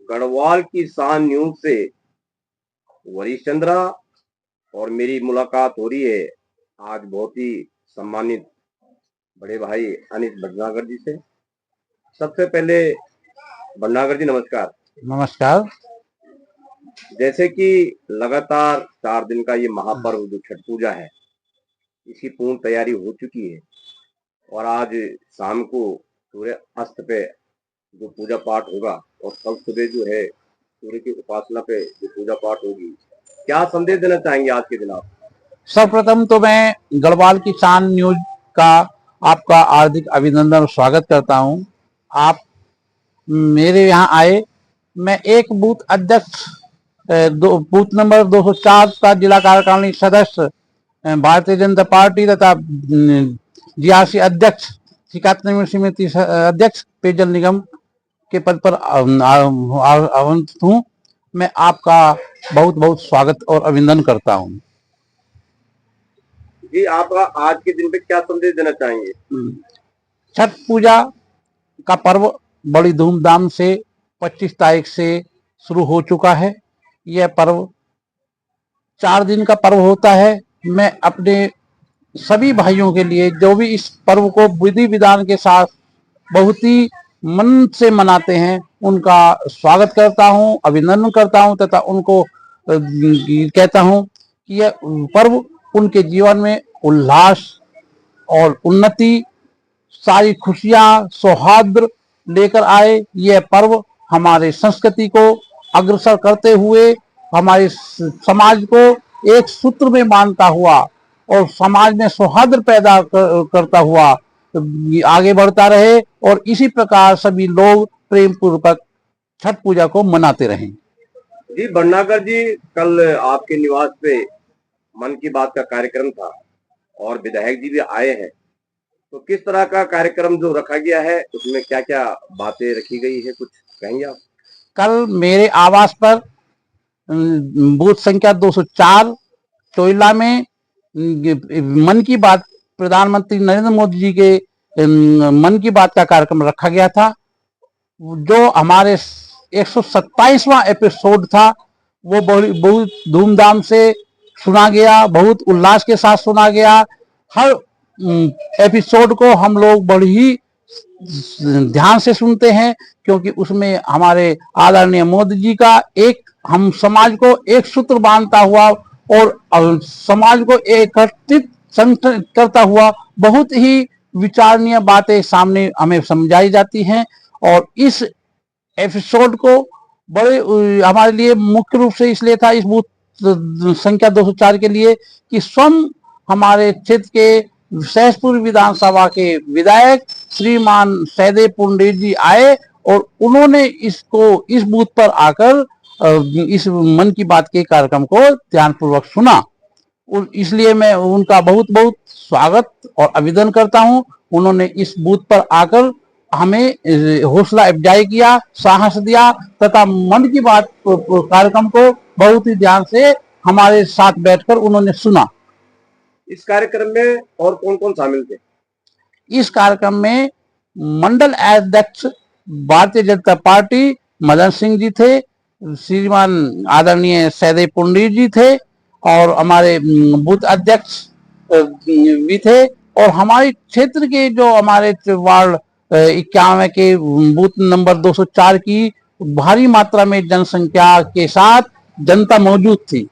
गढ़वाल की शान न्यूज से वरीश चंद्रा और मेरी मुलाकात हो रही है आज बहुत ही सम्मानित बड़े भाई अनिश भटनागर जी से। सबसे पहले भटनागर जी नमस्कार। नमस्कार। जैसे कि लगातार 4 दिन का ये महापर्व जो छठ पूजा है, इसकी पूर्ण तैयारी हो चुकी है और आज शाम को सूर्य अस्त पे जो पूजा पाठ होगा और कल सुबह जो है सूर्य की उपासना पे जो पूजा पाठ होगी, क्या संदेश देना चाहेंगे आज के दिन आप? सर्वप्रथम तो मैं गढ़वाल की शान न्यूज का आपका हार्दिक अभिनंदन और स्वागत करता हूं। आप मेरे यहाँ आए। मैं एक बूथ अध्यक्ष बूथ नंबर 204 का जिला कार्यकारिणी सदस्य भारतीय जनता पार्टी तथा जीआरसी अध्यक्ष शिकायत निवारण समिति अध्यक्ष पेयजल निगम के पद पर आवंटित हूँ। मैं आपका बहुत बहुत स्वागत और अभिनंदन करता हूँ। जी, आप आज के दिन पे क्या संदेश देना चाहेंगे? छठ पूजा का पर्व बड़ी धूमधाम से 25 तारीख से शुरू हो चुका है। यह पर्व 4 दिन का पर्व होता है। मैं अपने सभी भाइयों के लिए जो भी इस पर्व को विधि विधान के साथ बहुत ही मन से मनाते हैं, उनका स्वागत करता हूं, अभिनंदन करता हूं तथा उनको कहता हूं कि यह पर्व उनके जीवन में उल्लास और उन्नति, सारी खुशियां, सौहार्द लेकर आए। यह पर्व हमारे संस्कृति को अग्रसर करते हुए हमारे समाज को एक सूत्र में बांधता हुआ और समाज में सौहार्द पैदा करता हुआ आगे बढ़ता रहे और इसी प्रकार सभी लोग प्रेम पूर्वक छठ पूजा को मनाते रहें। जी भटनागर जी, कल आपके निवास पे मन की बात का कार्यक्रम था और विधायक जी भी आए हैं, तो किस तरह का कार्यक्रम जो रखा गया है, उसमें क्या क्या बातें रखी गई है, कुछ कहेंगे आप? कल मेरे आवास पर बूथ संख्या 204 टोयला में मन की बात, प्रधानमंत्री नरेंद्र मोदी जी के मन की बात का कार्यक्रम रखा गया था। जो हमारे 127वां एपिसोड था वो बहुत धूमधाम से सुना गया, बहुत उल्लास के साथ सुना गया। हर एपिसोड को हम लोग बड़ी ही ध्यान से सुनते हैं क्योंकि उसमें हमारे आदरणीय मोदी जी का एक हम समाज को एक सूत्र बांधता हुआ और समाज को एकत्रित करता हुआ बहुत ही विचारणीय बातें सामने हमें समझाई जाती हैं। और इस एपिसोड को बड़े हमारे लिए मुख्य रूप से इसलिए था, इस बूथ संख्या 204 के लिए, कि स्वयं हमारे क्षेत्र के सहसपुर विधानसभा के विधायक श्रीमान सहदेव पंडित जी आए और उन्होंने इसको इस बूथ पर आकर इस मन की बात के कार्यक्रम को ध्यानपूर्वक सुना और इसलिए मैं उनका बहुत बहुत स्वागत और अभिनंदन करता हूं। उन्होंने इस बूथ पर आकर हमें हौसला अफजाई किया, साहस दिया तथा मन की बात कार्यक्रम को बहुत ही ध्यान से हमारे साथ बैठकर उन्होंने सुना। इस कार्यक्रम में और कौन कौन शामिल थे? इस कार्यक्रम में मंडल अध्यक्ष भारतीय जनता पार्टी मदन सिंह जी थे, श्रीमान आदरणीय सहदेव पंडित जी थे और हमारे बूथ अध्यक्ष भी थे और हमारे क्षेत्र के जो हमारे वार्ड 91 के बूथ नंबर 204 की भारी मात्रा में जनसंख्या के साथ जनता मौजूद थी।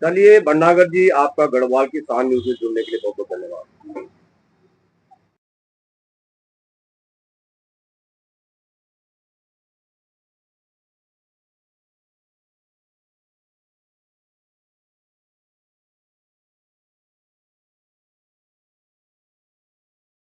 चलिए भटनागर जी, आपका गढ़वाल की शान न्यूज से जुड़ने के लिए बहुत बहुत धन्यवाद।